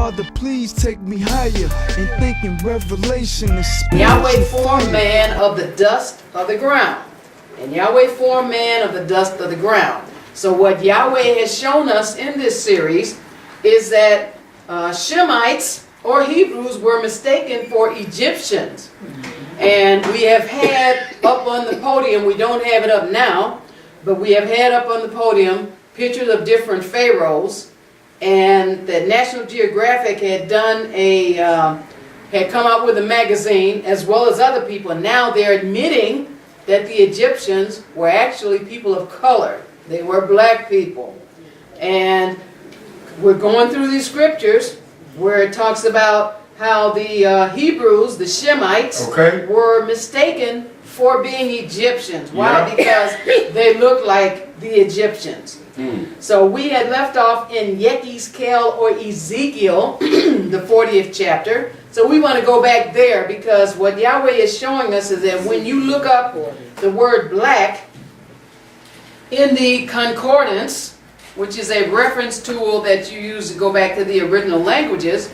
Father, please take me higher and think in revelation and Yahweh formed man of the dust of the ground. And Yahweh formed man of the dust of the ground. So what Yahweh has shown us in this series is that Shemites or Hebrews were mistaken for Egyptians. And we have had up on the podium, we don't have it up now, but we have had up on the podium pictures of different pharaohs. And that National Geographic had done had come out with a magazine, as well as other people. And now they're admitting that the Egyptians were actually people of color. They were black people. And we're going through these scriptures where it talks about how the Hebrews, the Shemites, were mistaken for being Egyptians. Why? Because they look like the Egyptians. So we had left off in Yehezkel or Ezekiel, the 40th chapter. So we want to go back there because what Yahweh is showing us is that when you look up the word black in the concordance, which is a reference tool that you use to go back to the original languages,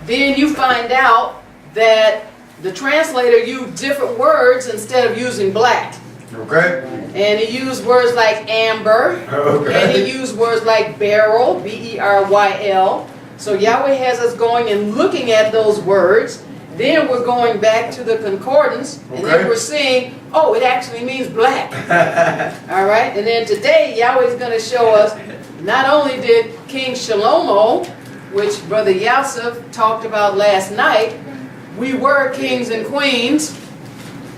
then you find out that the translator used different words instead of using black. And he used words like amber, and he used words like beryl, B-E-R-Y-L. So Yahweh has us going and looking at those words. Then we're going back to the concordance, and then we're seeing, oh, it actually means black. All right, and then today Yahweh is going to show us not only did King Shelomah, which Brother Yosef talked about last night, we were kings and queens.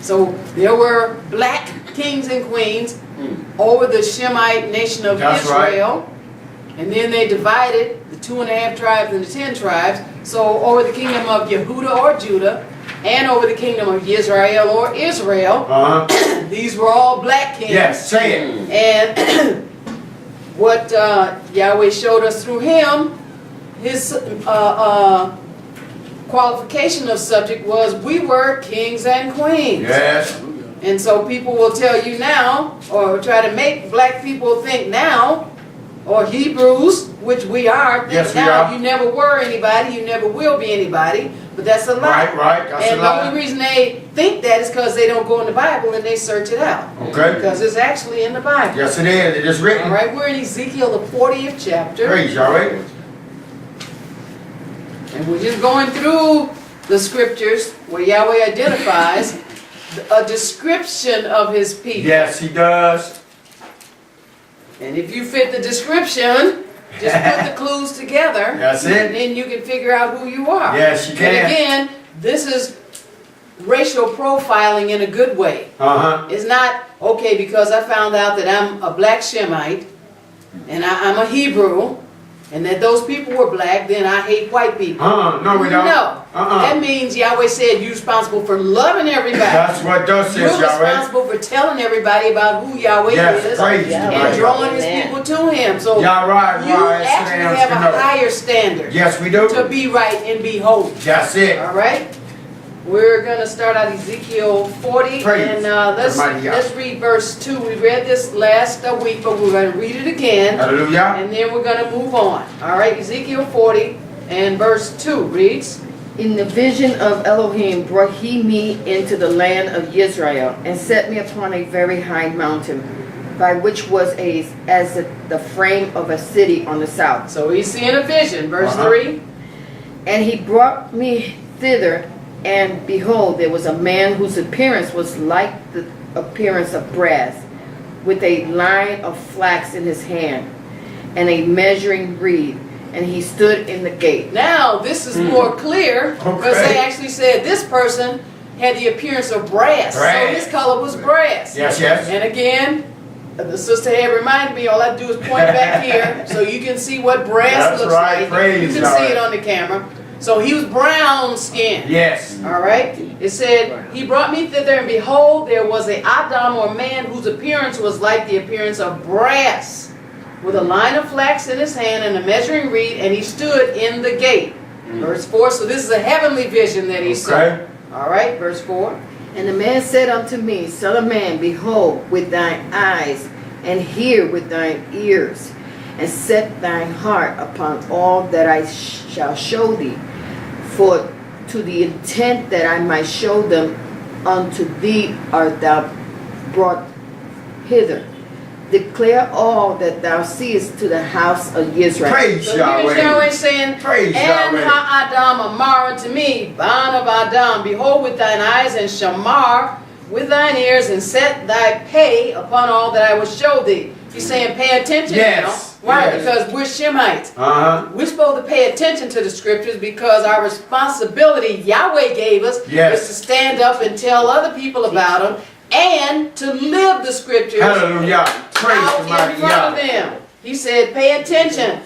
So there were black kings and queens over the Shemite nation of Israel. And then they divided the 2.5 tribes into 10 tribes. So over the kingdom of Yehuda or Judah, and over the kingdom of Israel or Israel, these were all black kings. Yes, say it. And what Yahweh showed us through him, his qualification of subject was we were kings and queens. Yes. And so people will tell you now, or try to make black people think now, or Hebrews, which we are, think now you never were anybody, you never will be anybody, but that's a lie. Right, that's and a lie. the only reason they think that is because they don't go in the Bible and they search it out. Because it's actually in the Bible. Yes it is, it is written. Alright, we're in Ezekiel the 40th chapter. Praise Yahweh. And we're just going through the scriptures where Yahweh identifies a description of his people. Yes, he does. And if you fit the description, just put the clues together. That's it. And then you can figure out who you are. Yes, you can. And again, this is racial profiling in a good way. It's not, okay, because I found out that I'm a black Shemite, and I'm a Hebrew, and that those people were black, then I hate white people. No, we don't. No. That means Yahweh said you're responsible for loving everybody. That's what does says, You're Yahweh. responsible for telling everybody about who Yahweh is and drawing his people to him. So you actually have a higher standard. Yes, we do. To be right and be holy. That's it. All right? We're going to start out Ezekiel 40, and let's read verse 2. We read this last week, but we're going to read it again. Hallelujah. And then we're going to move on. All right, Ezekiel 40 and verse 2 reads, In the vision of Elohim brought he me into the land of Israel, and set me upon a very high mountain, by which was as the frame of a city on the south. So he's seeing a vision, verse 3. And he brought me thither, and behold, there was a man whose appearance was like the appearance of brass, with a line of flax in his hand, and a measuring reed, and he stood in the gate. Now, this is more clear, because they actually said this person had the appearance of brass. So his color was brass. Yes, yes. And again, the sister had reminded me, all I have to do is point back here, so you can see what brass looks like. You can see it on the camera. So he was brown skinned. Yes. All right. It said, he brought me thither, and behold, there was a Adam, or man, whose appearance was like the appearance of brass, with a line of flax in his hand and a measuring reed, and he stood in the gate. Verse 4. So this is a heavenly vision that he saw. All right. Verse 4. And the man said unto me, Son of man, behold with thine eyes, and hear with thine ears, and set thine heart upon all that I shall show thee, for to the intent that I might show them unto thee art thou brought hither. Declare all that thou seest to the house of Israel. Praise So Yahweh. here's Yahweh saying, Praise and Yahweh. ha'adam amar unto me, ban of Adam, behold with thine eyes, and shamar with thine ears, and set thy pay upon all that I will show thee. He's saying pay attention Yes, now. Why? yes. Because we're Shemites. Uh-huh. We're supposed to pay attention to the scriptures because our responsibility Yahweh gave us Yes. is to stand up and tell other people about them and to live the scriptures Hallelujah. Praise out the in mighty front of Yahweh. them. He said, pay attention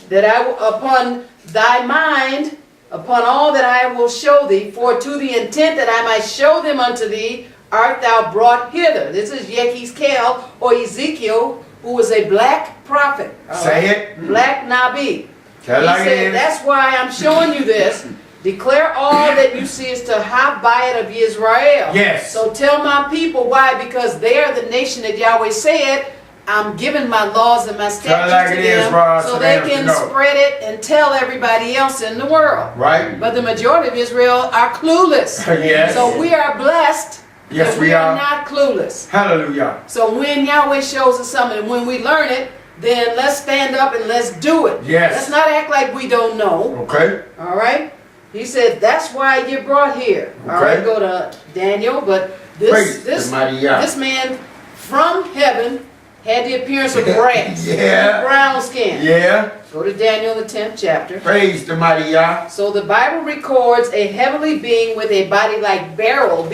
that upon thy mind, upon all that I will show thee, for to the intent that I might show them unto thee, art thou brought hither. This is Yehezkel or Ezekiel, who was a black prophet. All Say right? it. Black Nabi. Tell He like it said, is. that's why I'm showing you this. Declare all that you see is to Shabbat of Israel. Yes. So tell my people why, because they are the nation that Yahweh said, I'm giving my laws and my statutes like to it is, them Ross, so so they they can know. spread it and tell everybody else in the world. Right? But the majority of Israel are clueless. Yes. So we are blessed Yes, that we we are are. not clueless. Hallelujah. So when Yahweh shows us something and when we learn it, then let's stand up and let's do it. Yes. Let's not act like we don't know. Okay. All right? He said, that's why you're brought here. All right, Okay. go to Daniel. But Praise this the mighty Yah. this man from heaven had the appearance of brass. Yeah. Brown skin. Yeah. Go to Daniel, the 10th chapter. Praise the mighty Yah. So the Bible records a heavenly being with a body like beryl,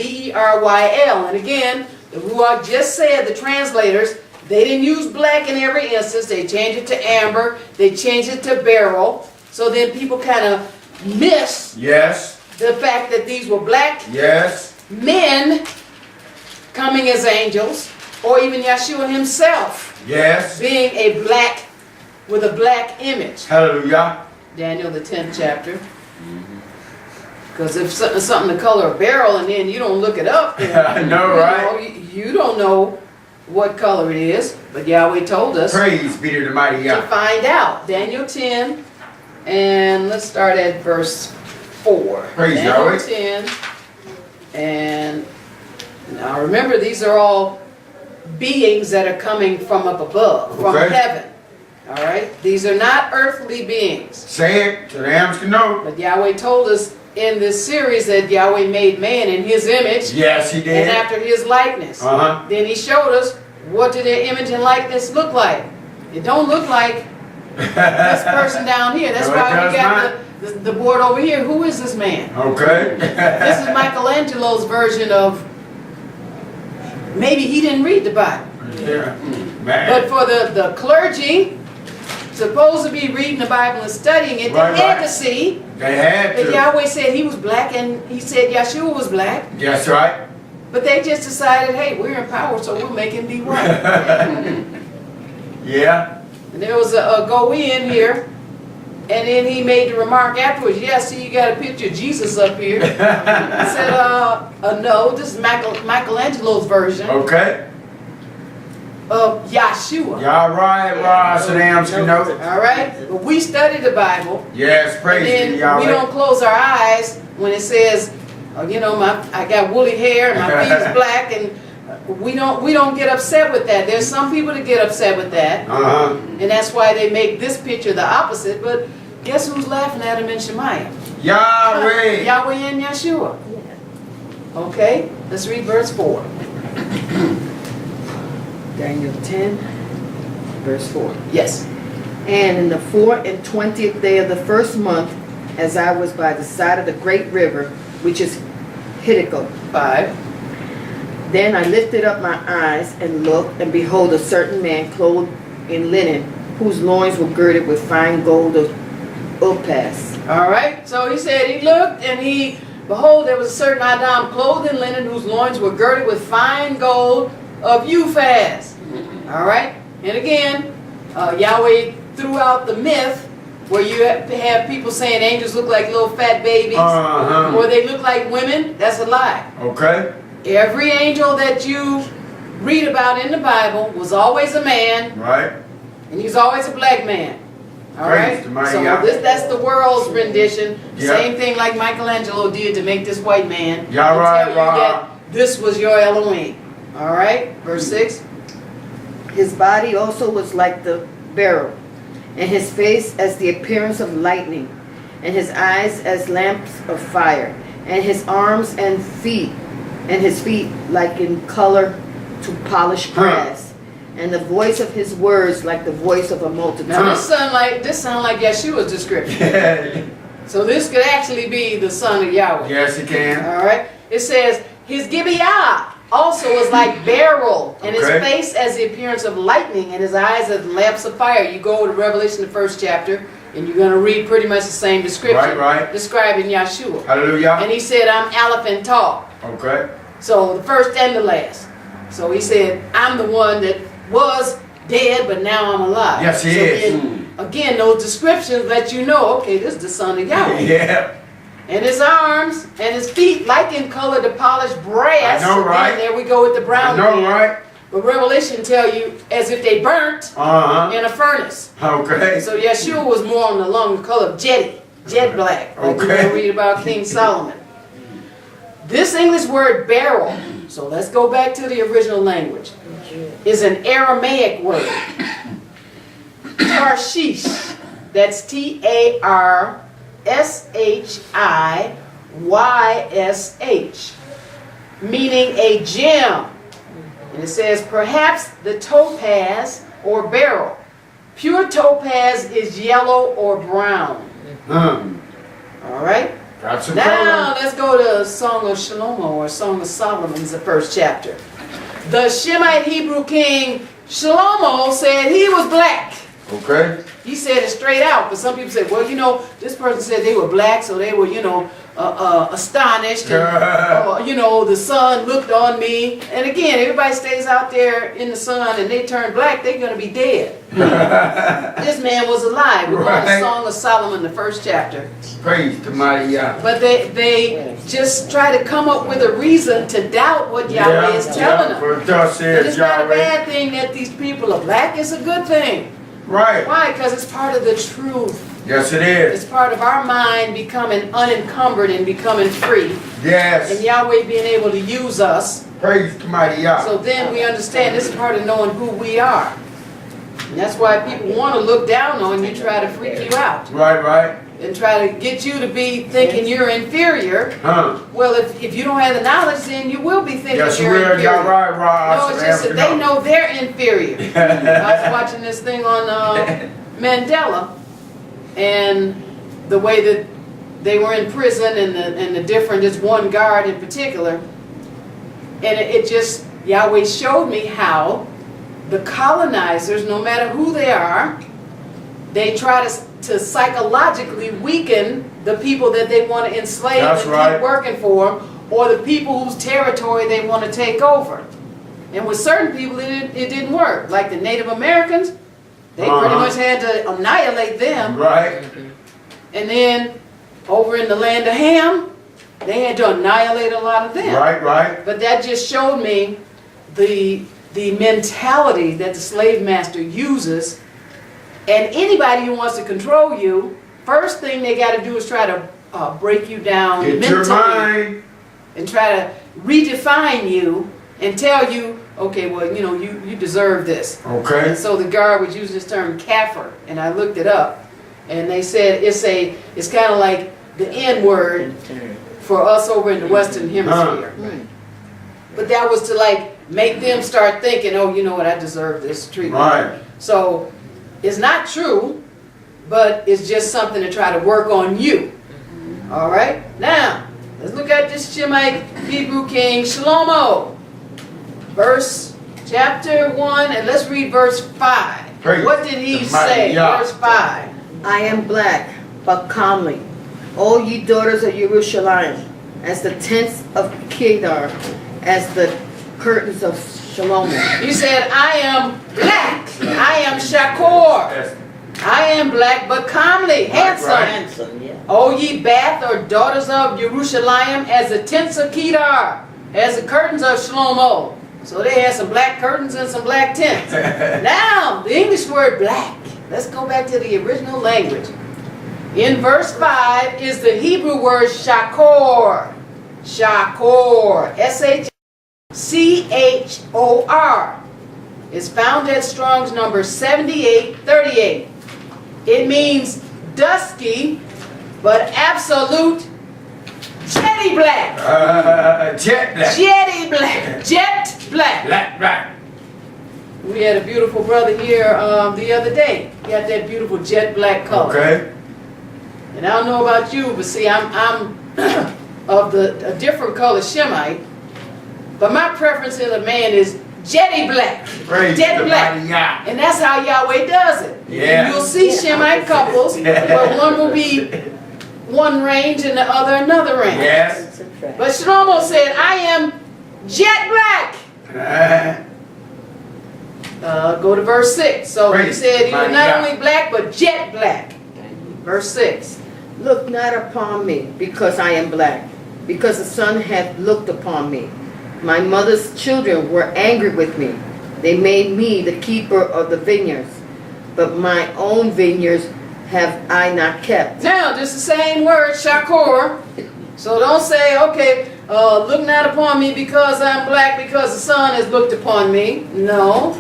B-E-R-Y-L. And again, the Ruach just said, the translators, they didn't use black in every instance. They changed it to amber. They changed it to beryl. So then people kind of miss Yes. the fact that these were black Yes. men coming as angels, or even Yahshua himself Yes. being a black, with a black image. Hallelujah. Daniel, the 10th chapter. Because if something the color of beryl and then you don't look it up, then I know, right? you don't know what color it is. But Yahweh told us Praise be to the mighty to Yah. find out. Daniel 10, and let's start at verse 4. Praise Daniel Yahweh. 10, and now remember, these are all beings that are coming from up above, from Okay. heaven. All right? These are not earthly beings. Say it so the hams can know. But Yahweh told us in this series that Yahweh made man in his image Yes, he and did. after his likeness. Uh-huh. Then he showed us what did their image and likeness look like. It don't look like this person down here. That's No, it why does we got the board over here. Who is this man? Okay. This is Michelangelo's version of, maybe he didn't read the Bible. Yeah. But Man. for the clergy, supposed to be reading the Bible and studying it, Right, they had right. to see They had that to. Yahweh said he was black and he said Yahshua was black. That's right. But they just decided, hey, we're in power, so we'll make him be white. Yeah. And there was a go-in here, and then he made the remark afterwards, yeah, see, you got a picture of Jesus up here. He said, no, this is Michelangelo's version Okay. of Yahshua. Y'all right, Ross, so the hams can know. All right? But we study the Bible, Yes, and praise then be Yahweh. we don't close our eyes when it says, you know, I got woolly hair and my feet is black, and we don't get upset with that. There's some people that get upset with that, Uh-huh. and that's why they make this picture the opposite. But guess who's laughing at him in Shemaiah? Yahweh. Yahweh and Yahshua. Okay, let's read verse 4. Daniel 10, verse 4. Yes. And in the 24th day of the first month, as I was by the side of the great river, which is Hiddekel, 5. then I lifted up my eyes and looked, and behold, a certain man clothed in linen, whose loins were girded with fine gold of Upas. All right. So he said he looked, and behold, there was a certain Adam clothed in linen, whose loins were girded with fine gold of Uphaz. All right. And again, Yahweh threw out the myth where you have people saying angels look like little fat babies, Uh-huh. or they look like women. That's a lie. Okay. Every angel that you read about in the Bible was always a man, Right. And he's always a black man. All right? Praise the mighty So Yahweh. that's the world's rendition. Yeah. Same thing like Michelangelo did to make this white man. Yeah, and right, tell you right. that this was your Elohim. All right? Verse 6. His body also was like the beryl, and his face as the appearance of lightning, and his eyes as lamps of fire, and his arms and his feet like in color to polished brass, and the voice of his words like the voice of a multitude. Now this sound like Yahshua's description. So this could actually be the son of Yahweh. Yes, it can. All right. It says his Gibeah also was like beryl, and his Okay. face as the appearance of lightning, and his eyes as lamps of fire. You go to Revelation, the first chapter, and you're going to read pretty much the same description Right. describing Yahshua. Hallelujah. And he said, I'm Aleph and Taw. Okay. So the first and the last. So he said, I'm the one that was dead, but now I'm alive. Yes, he so is. Again, those descriptions let you know, okay, this is the son of Yahweh. Yeah. And his arms and his feet like in color to polished brass. I know, right? And there we go with the I brown. know, man. right? But Revelation tell you as if they burnt Uh-huh. in a furnace. Okay. So Yahshua was more on the long color of jet black. Like Okay. we're going to read about King Solomon. This English word beryl, so let's go back to the original language, is an Aramaic word. Tarshish. That's TarshiYsh, meaning a gem. And it says, perhaps the topaz or beryl. Pure topaz is yellow or brown. All right? Got some Now color. let's go to Song of Shelomah or Song of Solomon, the first chapter. The Shemite Hebrew king Shelomah said he was black. Okay. He said it straight out, but some people say, well, you know, this person said they were black, so they were, you know, astonished. And, you know, the sun looked on me. And again, everybody stays out there in the sun and they turn black, they're going to be dead. This man was alive. We're going to Right. Song of Solomon, the first chapter. Praise the mighty Yahweh. But they just try to come up with a reason to doubt what Yahweh is telling them. For thus And says it's not a Yahweh. bad thing that these people are black. It's a good thing. Right. Why? Because it's part of the truth. Yes, it is. It's part of our mind becoming unencumbered and becoming free. And Yes. Yahweh being able to use us. Praise the mighty Yahweh. So then we understand this is part of knowing who we are. And that's why people want to look down on you, try to freak you out. Right. And try to get you to be thinking you're inferior. Well, if you don't have the knowledge, then you will be thinking Yes, you you're will. inferior. Y'all right, Ross. No, it's just that they know they're inferior. I was watching this thing on Mandela, and the way that they were in prison, and the different, just one guard in particular, and it just, Yahweh showed me how the colonizers, no matter who they are, they try to psychologically weaken the people that they want to enslave That's and right. keep working for them, or the people whose territory they want to take over. And with certain people, it didn't work. Like the Native Americans, they pretty much had to annihilate them. Right. And then over in the land of Ham, they had to annihilate a lot of them. Right. But that just showed me the mentality that the slave master uses. And anybody who wants to control you, first thing they got to do is try to break you down Get mentally. your mind. And try to redefine you and tell you, okay, well, you know, you deserve this. Okay. And so the guard would use this term kafir, and I looked it up, and they said it's kind of like the N word for us over in the Western Hemisphere. But that was to like make them start thinking, oh, you know what, I deserve this treatment. Right. So it's not true, but it's just something to try to work on you. All right? Now, let's look at this Shemite Hebrew king, Shelomah. Chapter 1, and let's read verse 5. Praise What did he the mighty say? Yah. Verse 5. I am black, but calmly. O ye daughters of Jerusalem, as the tents of Kedar, as the curtains of Shelomah. He said, I am black. I am Shakor. I am black, but comely, handsome. Handsome, yeah. O ye Bath, or daughters of Jerusalem, as the tents of Kedar, as the curtains of Shlomo. So they had some black curtains and some black tents. Now, the English word black. Let's go back to the original language. In verse 5 is the Hebrew word shachor. Shachor. S-H-C-H-O-R. It's found at Strong's number 7838. It means dusky, but absolute jetty black. Jet black. Jetty black. Jet black. Black. We had a beautiful brother here the other day. He had that beautiful jet black color. Okay. And I don't know about you, but see, I'm of a different color Shemite. But my preference in a man is jetty black. Praise Jet the black. mighty Yah. And that's how Yahweh does it. Yeah. And you'll see Shemite couples where one will be one range and the other another range. Yes. But Shelomah said, I am jet black. Go to verse 6. So he Praise said he was mighty not Yah. only black, but jet black. Verse 6. Look not upon me, because I am black, because the sun hath looked upon me. My mother's children were angry with me. They made me the keeper of the vineyards, but my own vineyards have I not kept. Now, just the same word, shachor. So don't say, okay, look not upon me because I'm black, because the sun has looked upon me. No.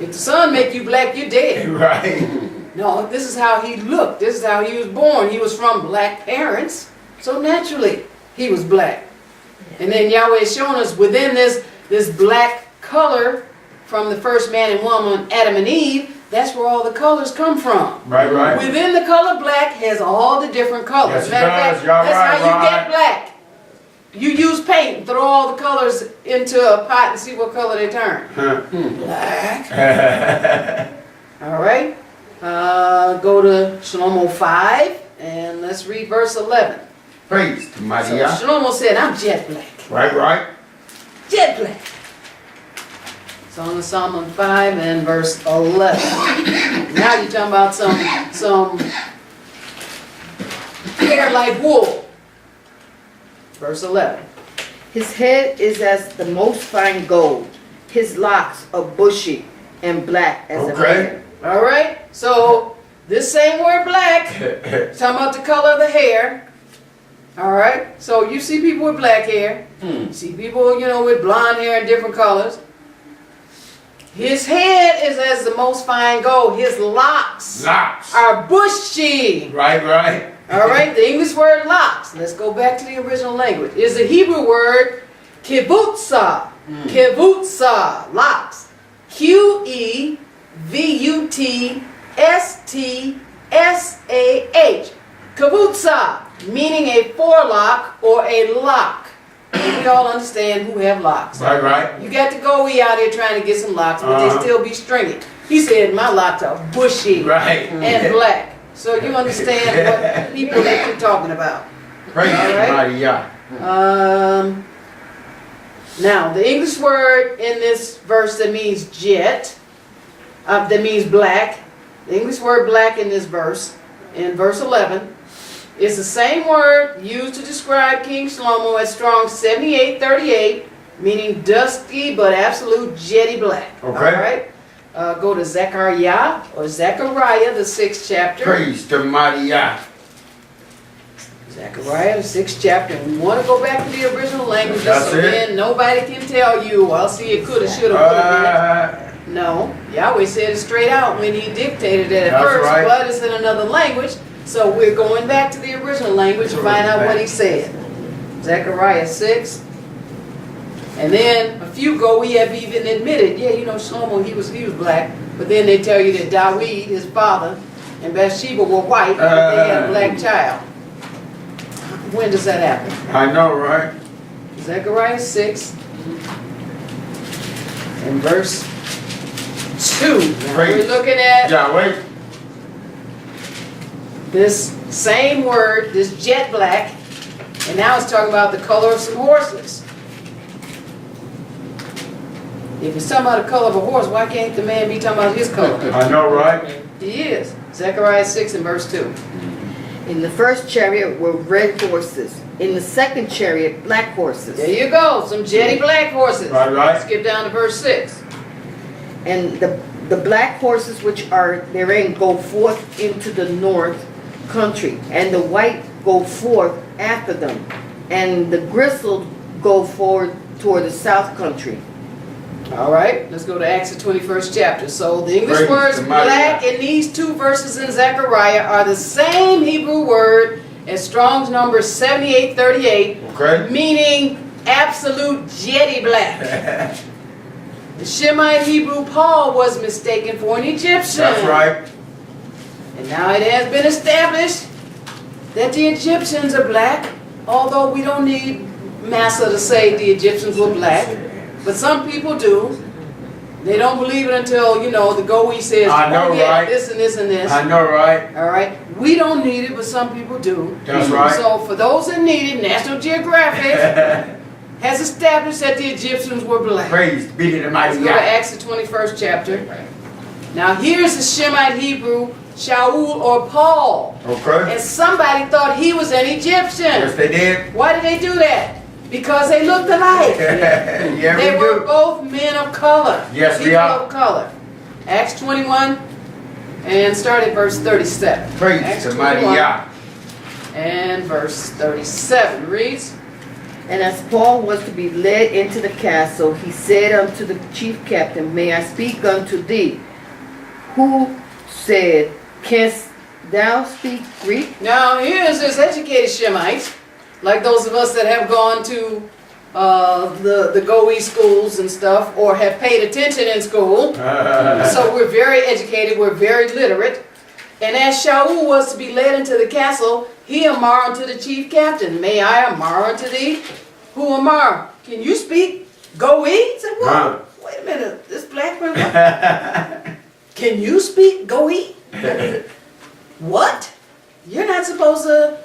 If the sun make you black, you're dead. Right. No, this is how he looked. This is how he was born. He was from black parents. So naturally, he was black. And then Yahweh is showing us within this black color from the first man and woman, Adam and Eve, that's where all the colors come from. Right. Within the color black has all the different colors. Yes, it Matter of does. fact, Y'all that's right, how you right. get black. You use paint and throw all the colors into a pot and see what color they turn. Black. All right. Go to Shelomah 5 and let's read verse 11. Praise the mighty So Yah. Shelomah said, I'm jet black. Right. Jet black. It's on the Psalm 5 and verse 11. Now you're talking about some hair like wool. Verse 11. His head is as the most fine gold. His locks are bushy and black as a Okay. man. All right. So this same word black, talking about the color of the hair. All right. So you see people with black hair. You see people, with blonde hair and different colors. His head is as the most fine gold. His locks Locks. are bushy. Right. All right, the English word locks, let's go back to the original language, is the Hebrew word kivutsa. Kivutsa, locks. Q-E-V-U-T-S-T-S-A-H. Kivutsa, meaning a forelock or a lock. And we all understand who have locks. Right. You got the go-wee out here trying to get some locks, but they still be stringy. He said, my locks are bushy Right. and black. So you understand what people that you're talking about. Praise All the right. mighty Yah. Now, the English word in this verse that means jet, that means black, the English word black in this verse, in verse 11, is the same word used to describe King Shelomah at Strong 7838, meaning dusky but absolute jetty black. Okay. All right? Go to Zechariah or Zechariah, the 6th chapter. Praise the mighty Yah. Zechariah, the 6th chapter. And we want to go back to the original language That's so it. then nobody can tell you, well, see, it could have, should have, would have. No, Yahweh said it straight out when he dictated it at That's first, right. but it's in another language. So we're going back to the original language to find out what he said. Zechariah 6. And then a few ago we have even admitted, Shelomah, he was black. But then they tell you that Dawid, his father, and Bathsheba were white, but they had a black child. When does that happen? I know, right? Zechariah 6 and verse 2. Now we're looking at Yahweh. this same word, this jet black, and now it's talking about the color of some horses. If it's talking about the color of a horse, why can't the man be talking about his color? I know, right? He is. Zechariah 6 and verse 2. In the first chariot were red horses. In the second chariot, black horses. There you go, some jetty black horses. Right. Skip down to verse 6. And the black horses which are therein go forth into the north country, and the white go forth after them, and the grizzled go forward toward the south country. All right, let's go to Acts the 21st chapter. So the English Praise words the mighty black God. in these two verses in Zechariah are the same Hebrew word as Strong's number 7838, Okay. meaning absolute jetty black. The Shemite Hebrew Paul was mistaken for an Egyptian. That's right. And now it has been established that the Egyptians are black, although we don't need Massa to say the Egyptians were black. But some people do. They don't believe it until, the Goe says, I know, oh yeah, right? this and this and this. I know, right? All right? We don't need it, but some people do. That's right. So for those that need it, National Geographic has established that the Egyptians were black. Praise be to the Let's mighty go to God. Acts the 21st chapter. Now here's the Shemite Hebrew, Shaul or Paul. Okay. And somebody thought he was an Egyptian. Yes, they did. Why did they do that? Because they looked alike. Yeah, They we were do. both men of color. Yes, we People are. of color. Acts 21 and start at verse 37. Praise Acts the mighty 21 God. and verse 37 reads, And as Paul was to be led into the castle, he said unto the chief captain, May I speak unto thee? Who said, Canst thou speak Greek? now here's this educated Shemite, like those of us that have gone to the Goe schools and stuff, or have paid attention in school. So we're very educated, we're very literate. And as Shaul was to be led into the castle, he amar unto the chief captain, May I amar unto thee? Who amar? Can you speak Goe? I said, whoa, wait a minute, this black man, can you speak Goe? What? You're not supposed to,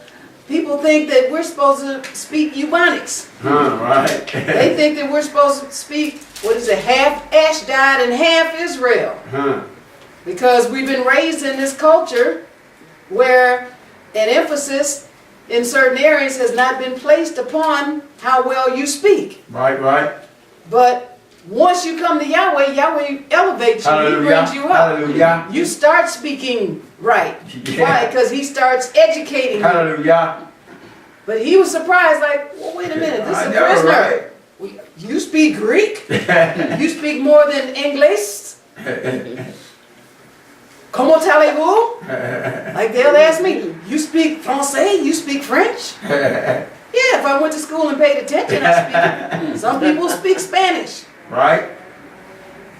people think that we're supposed to speak Ebonics. Right. They think that we're supposed to speak, half Ashdod and half Israel. Because we've been raised in this culture where an emphasis in certain areas has not been placed upon how well you speak. Right. But once you come to Yahweh, Yahweh elevates you, He brings you up. Hallelujah. You start speaking right. Yeah. Why? Because He starts educating you. Hallelujah. But he was surprised, like, well, wait a minute, this is I a know, prisoner. right? You speak Greek? You speak more than English? Comment allez-vous? Like they'll ask me, you speak Francais? You speak French? Yeah, if I went to school and paid attention, I speak it. Some people speak Spanish. Right?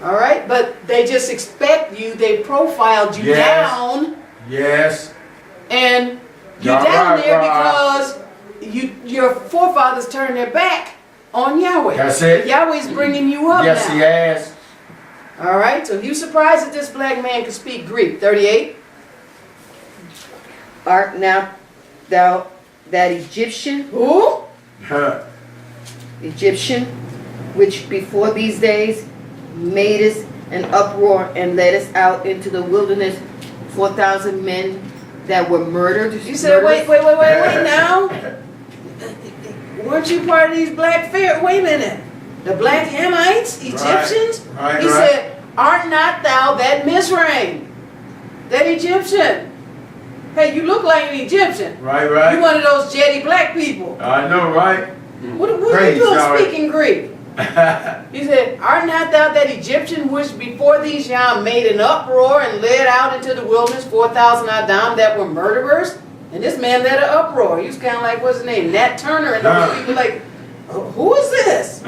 All right, but they just expect you, they profiled you Yes. down, Yes. and you're All down right, there right. because your forefathers turned their back on Yahweh. That's it. Yahweh's bringing you up Yes, now. he has. All right, so you surprised that this black man could speak Greek. 38. Art now thou that Egyptian, Who? which before these days madest an uproar and led us out into the wilderness 4,000 men that were murdered? You said, wait now. Weren't you part of these black fair? Wait a minute. The black Hamites, Egyptians? Right. He said, art not thou that Mizraim, that Egyptian? Hey, you look like an Egyptian. Right. You one of those jetty black people. I know, right? What are you Praise doing Yahweh. speaking Greek? He said, art not thou that Egyptian which before these Yowm made an uproar and led out into the wilderness 4,000 Adam that were murderers? And this man led an uproar. He was kind of like, what's his name? Nat Turner. And those people like, who is this?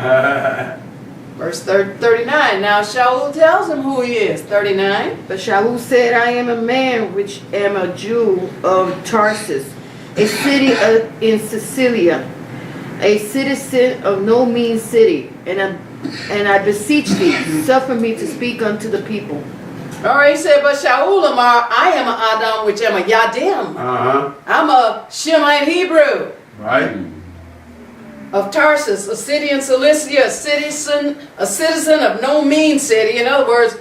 Verse 39. Now Shaul tells him who he is. 39. But Shaul said, I am a man which am a Jew of Tarsus, a city in Sicilia, a citizen of no mean city, and I beseech thee, suffer me to speak unto the people. All right, he said, but Shaul Amar, I am a Adam which am a Yadim. I'm a Shemite Hebrew Right? of Tarsus, a city in Cilicia, a citizen of no mean city. In other words,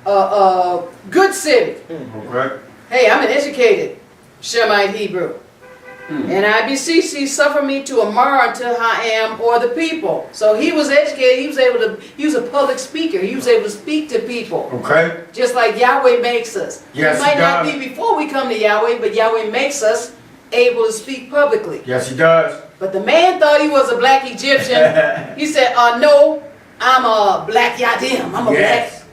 a good city. Okay. Hey, I'm an educated. Shemite Hebrew. And I beseech thee, suffer me to amar unto Ham or the people. So he was educated, he was a public speaker. He was able to speak to people. Okay. Just like Yahweh makes us. Yes, it might he not does. be before we come to Yahweh, but Yahweh makes us able to speak publicly. Yes, he does. But the man thought he was a black Egyptian. He said, no, I'm a black Yadim. I'm a Yes. black.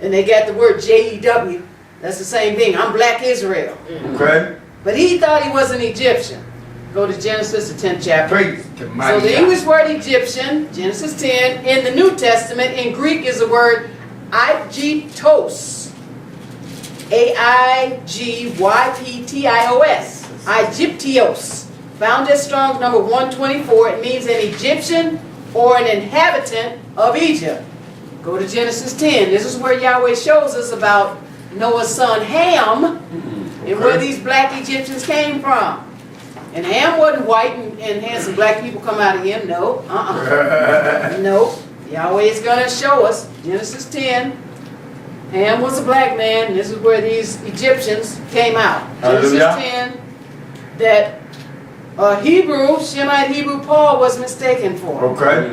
And they got the word J-E-W. That's the same thing. I'm black Israel. Okay. But he thought he was an Egyptian. Go to Genesis, the 10th chapter. Praise the So mighty the Yah. English word Egyptian, Genesis 10, in the New Testament, in Greek is the word Aegyptos. A-I-G-Y-P-T-I-O-S. Aegyptios. Found at Strong's number 124. It means an Egyptian or an inhabitant of Egypt. Go to Genesis 10. This is where Yahweh shows us about Noah's son Ham and where these black Egyptians came from. And Ham wasn't white and had some black people come out of him. No. No. Yahweh is going to show us. Genesis 10. Ham was a black man. And this is where these Egyptians came out. Genesis Hallelujah. 10. That Hebrew, Shemite Hebrew Paul was mistaken for. Okay.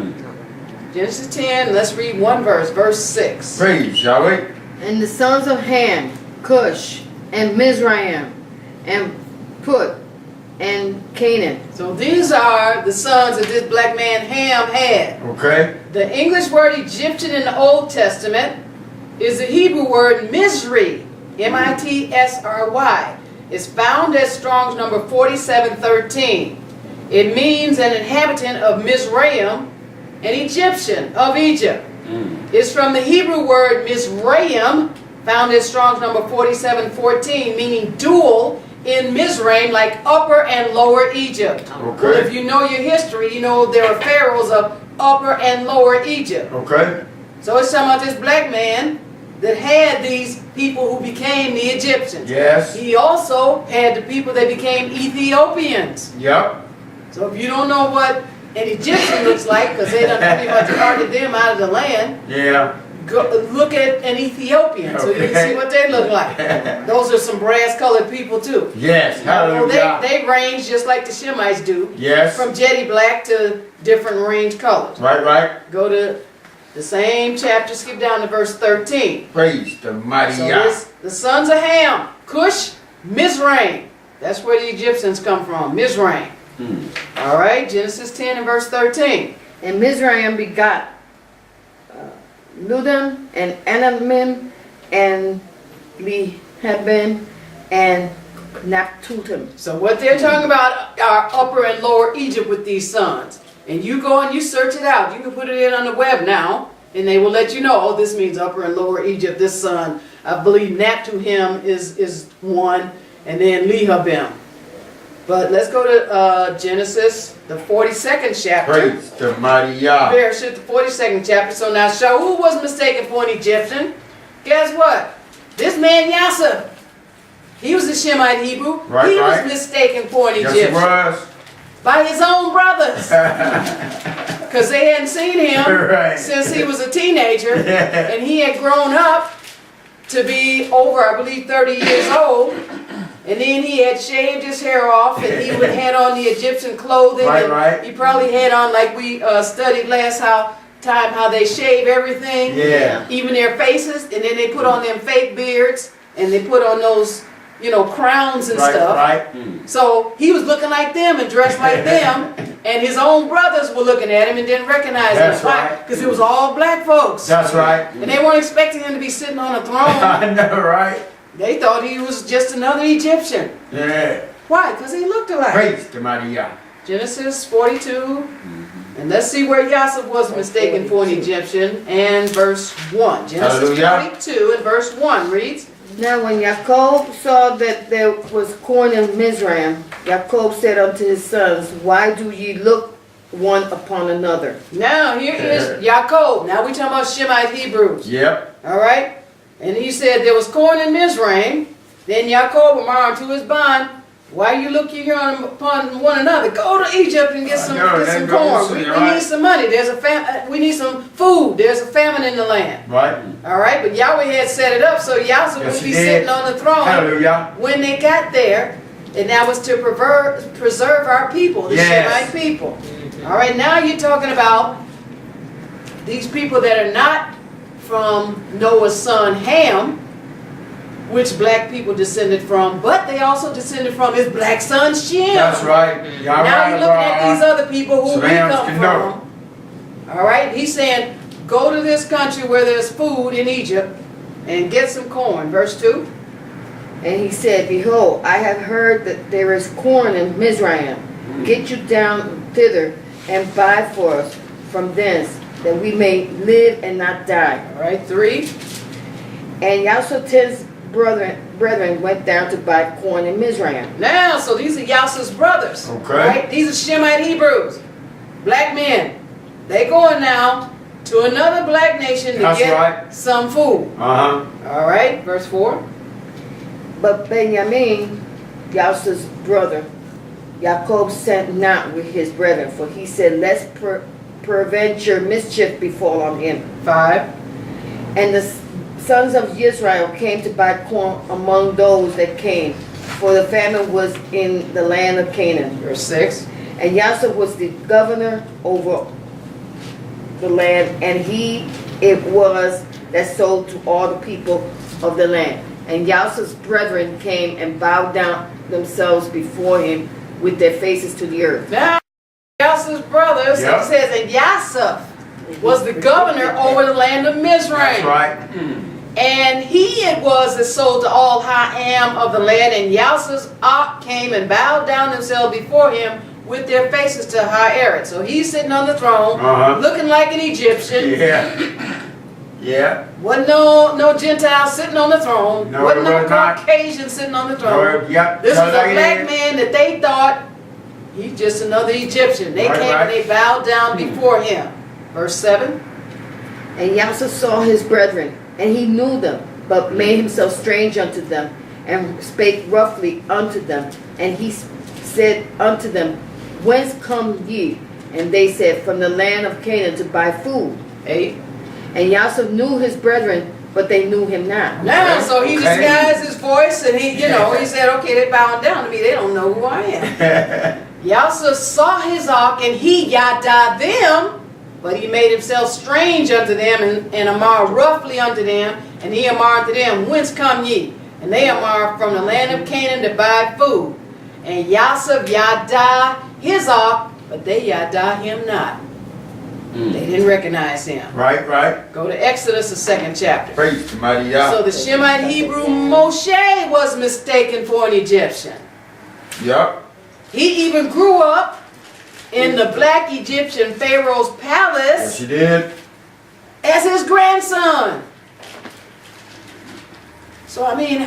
Genesis 10. Let's read one verse. Verse 6. Praise Yahweh. And the sons of Ham, Cush, and Mizraim, and Put, and Canaan. So these are the sons that this black man Ham had. Okay. The English word Egyptian in the Old Testament is the Hebrew word Mizri, M-I-T-S-R-Y. It's found at Strong's number 4713. It means an inhabitant of Mizraim, an Egyptian of Egypt. It's from the Hebrew word Mizraim, found at Strong's number 4714, meaning dual in Mizraim, like Upper and Lower Egypt. Okay. Well, if you know your history, you know there are pharaohs of Upper and Lower Egypt. Okay. So it's talking about this black man that had these people who became the Egyptians. Yes. He also had the people that became Ethiopians. Yep. So if you don't know what an Egyptian looks like, because they done pretty much carted them out of the land, Yeah. go, look at an Ethiopian so you can see what they look like. Those are some brass-colored people too. Yes. Well, Hallelujah. they range just like the Shemites do, Yes. from jetty black to different range colors. Right, right. Go to the same chapter, skip down to verse 13. Praise the mighty So Yah. this, the sons of Ham, Cush, Mizraim. That's where the Egyptians come from, Mizraim. All right, Genesis 10 and verse 13. And Mizraim begot Ludim, and Anamim, and Lehabim, and Naptutim. So what they're talking about are Upper and Lower Egypt with these sons. And you go and you search it out. You can put it in on the web now, and they will let you know, oh, this means Upper and Lower Egypt. This son, I believe Naptuhim is one, and then Lehabim. But let's go to Genesis, the 42nd chapter. Praise the mighty Yah. Bereshit, the 42nd chapter. So now Shaul was mistaken for an Egyptian. Guess what? This man Yahshua, he was a Shemite Hebrew. Right, he right. was mistaken for an Yes, Egyptian. it was. By his own brothers. Because they hadn't seen him Right. since he was a teenager. Yeah. And he had grown up to be over, I believe, 30 years old. And then he had shaved his hair off, and he would had on the Egyptian clothing. Right, and right. he probably had on, like we studied last time, how they shave everything. Yeah. Even their faces. And then they put on them fake beards. And they put on those, crowns and Right, stuff. right. So he was looking like them and dressed like them. And his own brothers were looking at him and didn't recognize That's him. Why? right. Because it was all black folks. That's right. And they weren't expecting him to be sitting on a throne. I know, right? They thought he was just another Egyptian. Yeah. Why? Because he looked alike. Praise the mighty Yah. Genesis 42. And let's see where Yahshua was mistaken for an Egyptian. And verse 1. Genesis Hallelujah. 42 and verse 1 reads. Now when Jacob saw that there was corn in Mizraim, Jacob said unto his sons, Why do ye look one upon another? Now here is Yaakov. Now we talking about Shemite Hebrews. Yep. All right? And he said there was corn in Mizraim. Then Yaakov remarked to his bond, Why you look here upon one another? Go to Egypt and get some corn. We need some money. We need some food. There's a famine in the land. Right. All right? But Yahweh had set it up so Yahshua Yes, would be he did. sitting on the throne. Hallelujah. When they got there, And that was to preserve our people, the Yes. Shemite people. All right, now you're talking about these people that are not from Noah's son Ham, which black people descended from, but they also descended from his black son Shem. That's right. Y'all Now right, you're looking at these other people who So we Ham's come can know. from. All right, he's saying, go to this country where there's food in Egypt and get some corn. Verse 2. And he said, Behold, I have heard that there is corn in Mizraim. Get you down thither and buy for us from thence, that we may live and not die. All right, 3. And Yahshua 10's brethren went down to buy corn in Mizraim. Now, so these are Yahshua's brothers. Okay. Right? These are Shemite Hebrews, black men. They going now to another black nation to That's get right. some food. Uh-huh. All right, verse 4. But Benjamin, Yahshua's brother, Jacob sent not with his brethren, for he said, Lest prevent your mischief befall on him. 5. And the sons of Israel came to buy corn among those that came, for the famine was in the land of Canaan. Verse 6. And Yahshua was the governor over the land, and he it was that sold to all the people of the land. And Yahshua's brethren came and bowed down themselves before him with their faces to the earth. Now, Yahshua's brothers, Yep. it says, and Yahshua was the governor over the land of Mizraim. That's right. And he it was that sold to all Ha'am of the land, and Yahshua's ox came and bowed down themselves before him with their faces to Ha'eret. So he's sitting on the throne, Uh-huh. looking like an Egyptian. Yeah. Yeah. Wasn't no Gentile sitting on the throne. No, wasn't it no was not. Caucasian sitting on the throne. Yep. This So was a like it black is. man that they thought he's just another Egyptian. They Right, came right. and they bowed down before him. Verse 7. And Yahshua saw his brethren, and he knew them, but made himself strange unto them, and spake roughly unto them. And he said unto them, Whence come ye? And they said, From the land of Canaan to buy food. 8. And Yahshua knew his brethren, but they knew him not. Now, so he Okay. disguised his voice and he said, okay, they bowing down to me. They don't know who I am. Yahshua saw his ark and he yada them, but he made himself strange unto them and amar roughly unto them. And he amar unto them, Whence come ye? And they amar from the land of Canaan to buy food. And Yahshua yada his ark, but they yada him not. They didn't recognize him. Right, right. Go to Exodus, the 2nd chapter. Praise to mighty Yah. So the Shemite Hebrew Moshe was mistaken for an Egyptian. Yep. He even grew up in the black Egyptian Pharaoh's Yes, palace you did. as his grandson. So I mean,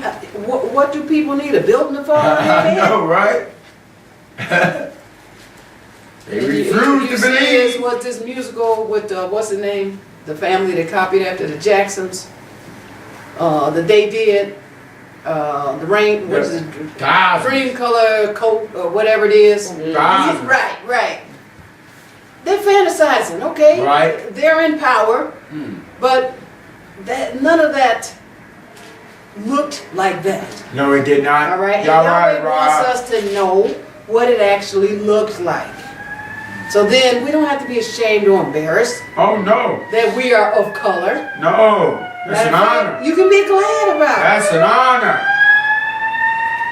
what do people need? A building to fall on their I head? know, right? They And refuse you to see this, believe. what this musical with what's the name? The family that copied after the Jacksons. That they did. The rain. What is it? Thousands. Cream color coat or whatever it is. Thousands. Right. They're fantasizing, okay? Right. They're in power, but none of that looked like that. No, it did not. All right? And Y'all Yahweh right, wants Rob. us to know what it actually looks like. So then we don't have to be ashamed or embarrassed Oh, no. that we are of color. No. That's an Matter of fact, honor. you can be glad about it. That's an honor.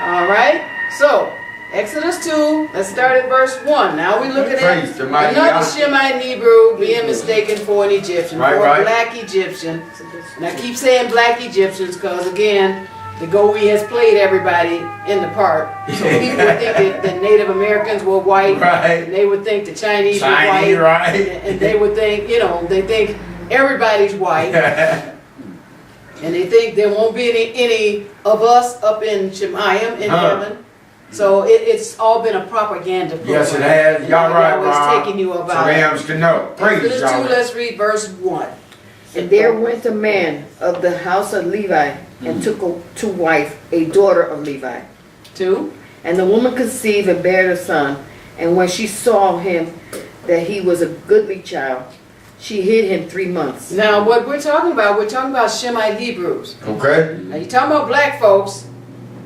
All right? So, Exodus 2, let's start at verse 1. Now we look at Praise the mighty another Yah. Shemite Hebrew being mistaken for an Egyptian, Right, for right. a black Egyptian. And I keep saying black Egyptians because, again, the Goey has played everybody in the part. So people would think that Native Americans were white, Right. and they would think the Chinese were Chinese, white, right. and they would think, they think everybody's white. And they think there won't be any of us up in Shemayim in heaven. So it's all been a propaganda program. Yes, it has. And Y'all right, Yahweh's Rob. taking you So about it. Rams can know. Praise Exodus 2, Yahweh. let's read verse 1. And there went a man of the house of Levi, and took to wife a daughter of Levi. 2. And the woman conceived and bare a son. And when she saw him that he was a goodly child, she hid him 3 months. Now what we're talking about Shemite Hebrews. Okay. Now you're talking about black folks,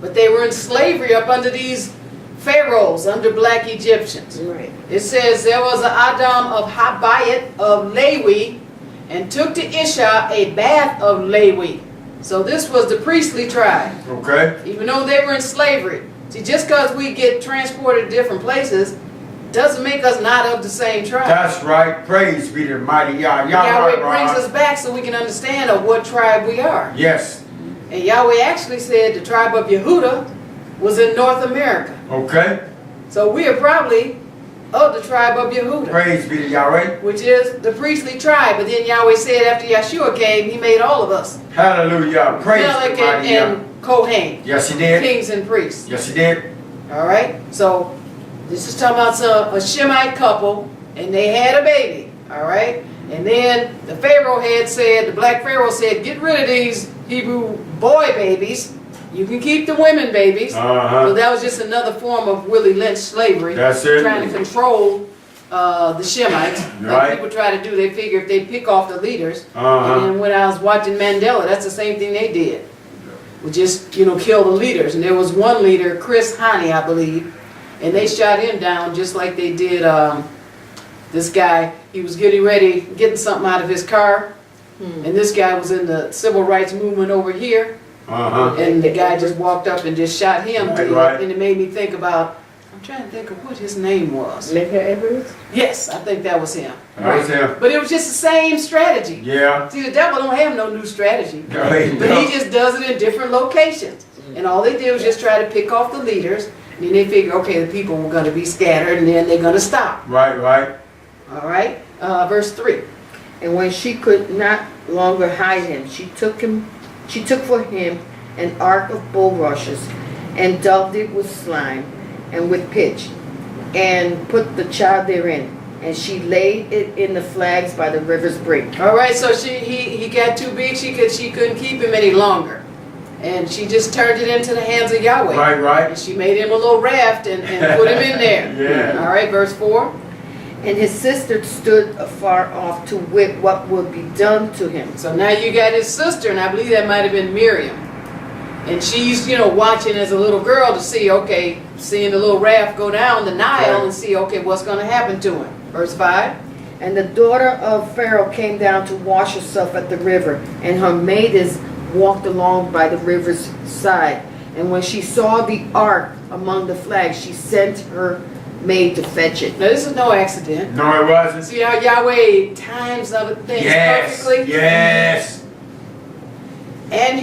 but they were in slavery up under these pharaohs, under black Egyptians. Right. It says there was an Adam of Habayit of Lewi, and took to Iyshshah a bath of Lewi. So this was the priestly tribe, Okay. even though they were in slavery. See, just because we get transported to different places doesn't make us not of the same tribe. That's right. Praise be to mighty Yah. Yahweh brings us back so we can understand of what tribe we are. Yes. And Yahweh actually said the tribe of Yehuda was in North America. Okay. So we are probably of the tribe of Yehuda, Praise be to Yahweh. which is the priestly tribe. But then Yahweh said after Yahshua came, he made all of us Hallelujah. Praise Melech the mighty Yah. and Kohen, Yes, he did. kings and priests. Yes, he did. All right? So this is talking about a Shemite couple, and they had a baby. All right? And then the Pharaoh had said, the black Pharaoh said, get rid of these Hebrew boy babies. You can keep the women babies. So Uh-huh. that was just another form of Willie Lynch slavery. That's it. Trying to control the Shemites. Like Right. people try to do. They figure if they pick off the leaders. Uh-huh. And then when I was watching Mandela, that's the same thing they did. Would just, kill the leaders. And there was one leader, Chris Hani, I believe. And they shot him down just like they did this guy. He was getting something out of his car. And this guy was in the civil rights movement over here. Uh-huh. And the guy just walked up and just shot him. Right, dead. right. And it made me think about, I'm trying to think of what his name was. Medgar Evers? Yes, I think that was him. That was him. But it was just the same strategy. Yeah. See, the devil don't have no new strategy. No, he But don't. he just does it in different locations. And all they did was just try to pick off the leaders. And then they figure, okay, the people were going to be scattered and then they're going to stop. Right, right. All right? Verse 3. And when she could not longer hide him, she took for him an ark of bulrushes, and daubed it with slime and with pitch, and put the child therein. And she laid it in the flags by the river's brink. All right, so he got too big. She couldn't keep him any longer. And she just turned it into the hands of Yahweh. Right, right. And she made him a little raft and put him in there. Yeah. All right, verse 4. And his sister stood afar off to wit what would be done to him. So now you got his sister, and I believe that might have been Miriam. And she's, watching as a little girl to see, okay, seeing the little raft go down the Nile Right. and see, okay, what's going to happen to him. Verse 5. And the daughter of Pharaoh came down to wash herself at the river, and her maidens walked along by the river's side. And when she saw the ark among the flags, she sent her maid to fetch it. Now, this is no accident. No, it wasn't. See how Yahweh times other things Yes. perfectly? Yes. And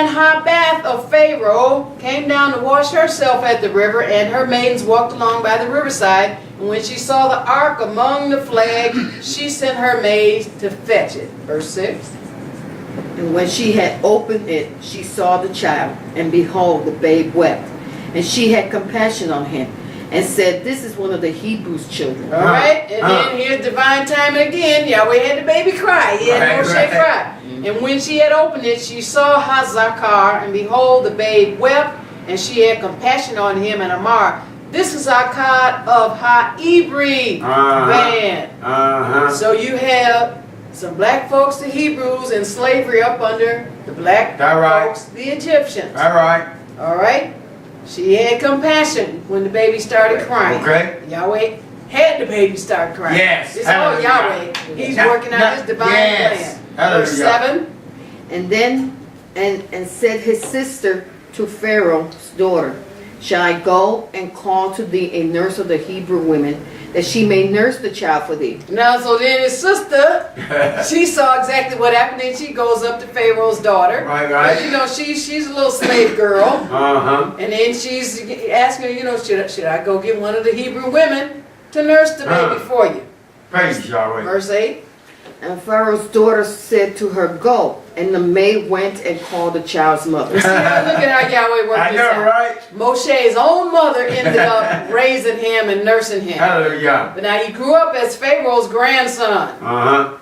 her bath of Pharaoh came down to wash herself at the river, and her maidens walked along by the riverside. And when she saw the ark among the flags, she sent her maids to fetch it. Verse 6. And when she had opened it, she saw the child, and behold, the babe wept. And she had compassion on him, and said, this is one of the Hebrews' children. All right, and then here's divine timing again. Yahweh had the baby cry. He had Right, Moshe right. cry. And when she had opened it, she saw Hazakar, and behold, the babe wept, and she had compassion on him and Amar. This is Akkad of Ibryi band. Uh-huh. So you have some black folks, the Hebrews, in slavery up under the black That right. folks, the Egyptians. All right. All right? She had compassion when the baby started crying. Okay. Yahweh had the baby start crying. Yes. It's all Hallelujah. Yahweh. He's Now- working out his divine yes. plan. Hallelujah. Verse 7. And then, and said his sister to Pharaoh's daughter, shall I go and call to thee a nurse of the Hebrew women, that she may nurse the child for thee? Now, so then his sister, she saw exactly what happened, and she goes up to Pharaoh's daughter. Right, right. But, she's a little slave girl. Uh-huh. And then she's asking her, should I go get one of the Hebrew women to nurse the baby for you? Praise Yahweh. Verse 8. And Pharaoh's daughter said to her, go. And the maid went and called the child's mother. See, look at how Yahweh worked I this know, out. right? Moshe's own mother ended up raising him and nursing him. Hallelujah. But now he grew up as Pharaoh's grandson Uh-huh.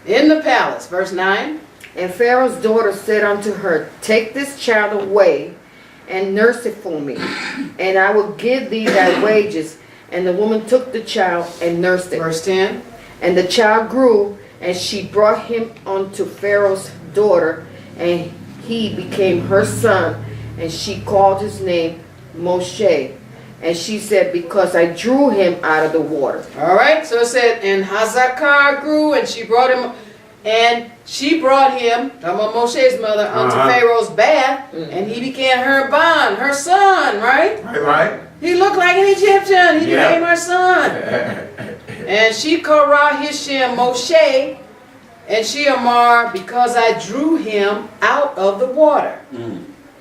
in the palace. Verse 9. And Pharaoh's daughter said unto her, take this child away and nurse it for me, and I will give thee thy wages. And the woman took the child and nursed it. Verse 10. And the child grew, and she brought him unto Pharaoh's daughter, and he became her son. and she called his name Moshe. And she said, because I drew him out of the water. All right, so it said, and Hazakar grew, and she brought him, talking about Moshe's mother, unto Pharaoh's bath, and he became her bond, her son, right? Right. He looked like an Egyptian. He became her son. And she Korah Hishem Moshe, and she Amar, because I drew him out of the water.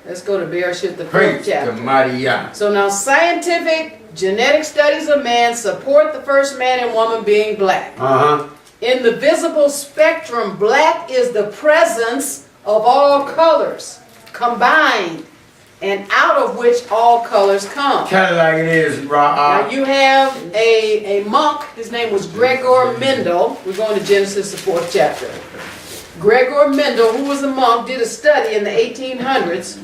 Let's go to Bereshit, the 4th Praise chapter. the mighty Yah. So now scientific genetic studies of man support the first man and woman being black. In the visible spectrum, black is the presence of all colors combined, and out of which all colors come. Kind of like it is, Now you have a monk, his name was Gregor Mendel. We're going to Genesis, the 4th chapter. Gregor Mendel, who was a monk, did a study in the 1800s,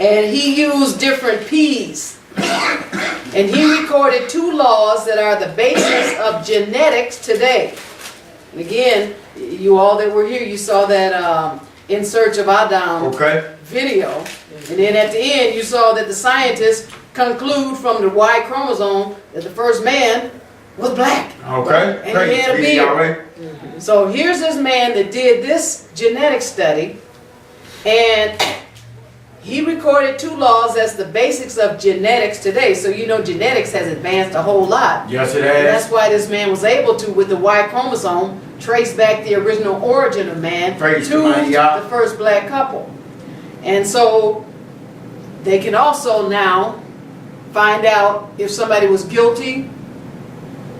and he used different peas. And he recorded 2 laws that are the basis of genetics today. And again, you all that were here, you saw that In Search of Adam video. And then at the end, you saw that the scientists conclude from the Y chromosome that the first man was black. Okay. And he had a beard. So here's this man that did this genetic study, and he recorded 2 laws as the basics of genetics today. So you know genetics has advanced a whole lot. Yes, it And has. that's why this man was able to, with the Y chromosome, trace back the original origin of man Praise to the mighty Yah. the first black couple. And so they can also now find out if somebody was guilty